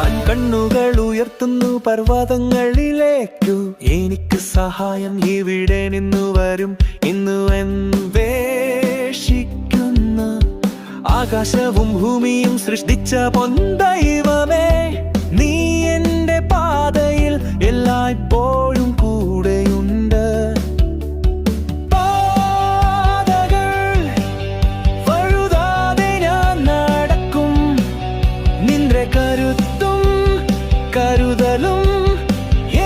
ഞാൻ കണ്ണുകൾ ഉയർത്തുന്നു പർവ്വതങ്ങളിലേക്കു. എനിക്ക് സഹായം ഇവിടെ നിന്നു വരും. ഇന്നു അന്വേഷിക്കുന്നു ആകാശവും ഭൂമിയും സൃഷ്ടിച്ച പൊൻദൈവമേ, നീ എന്റെ പാതയിൽ എല്ലായ്പ്പോഴും കൂടെയുണ്ട്. പാതകൾ വഴുതാതെ ഞാൻ നടക്കും. നിന്റെ കരുത്തും കരുതലും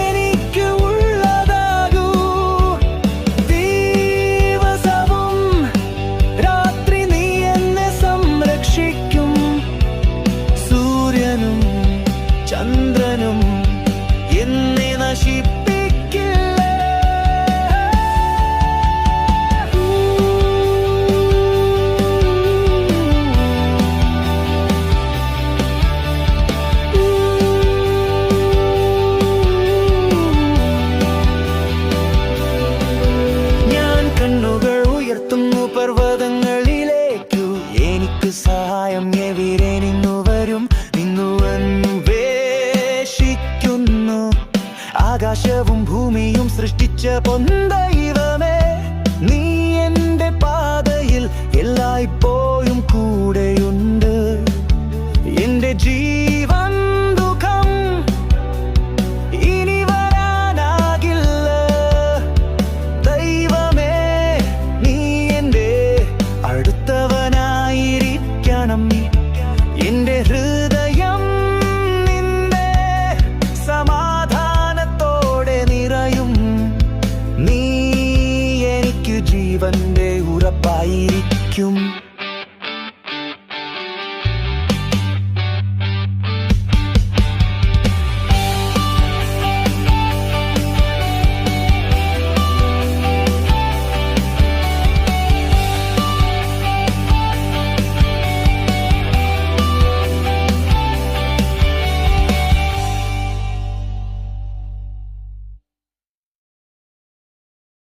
എനിക്ക് ഉള്ളതാകൂ. ദിവസവും രാത്രി നീ എന്നെ സംരക്ഷിക്കും. സൂര്യനും ചന്ദ്രനും എന്നെ നശിപ്പിക്കില്ല. ഞാൻ കണ്ണുകൾ ഉയർത്തുന്നു പർവ്വതങ്ങളിലേക്കു. എനിക്ക് സഹായം എവിടെ നിന്നു വരും. നിന്നു അന്വേഷിക്കുന്നു ആകാശവും ഭൂമിയും സൃഷ്ടിച്ച പൊൻദൈവമേ, നീ എന്റെ പാതയിൽ എല്ലായ്പ്പോഴും കൂടെയുണ്ട്. എന്റെ ജീവൻ ദുഃഖം ഇനി വരാനാകില്ല. ദൈവമേ, നീ എന്റെ അടുത്തവനായിരിക്കണം. എന്റെ ഹൃദയം നിന്റെ സമാധാനത്തോടെ നിറയും. നീ എനിക്ക് ജീവന്റെ ഉറപ്പായിരിക്കും.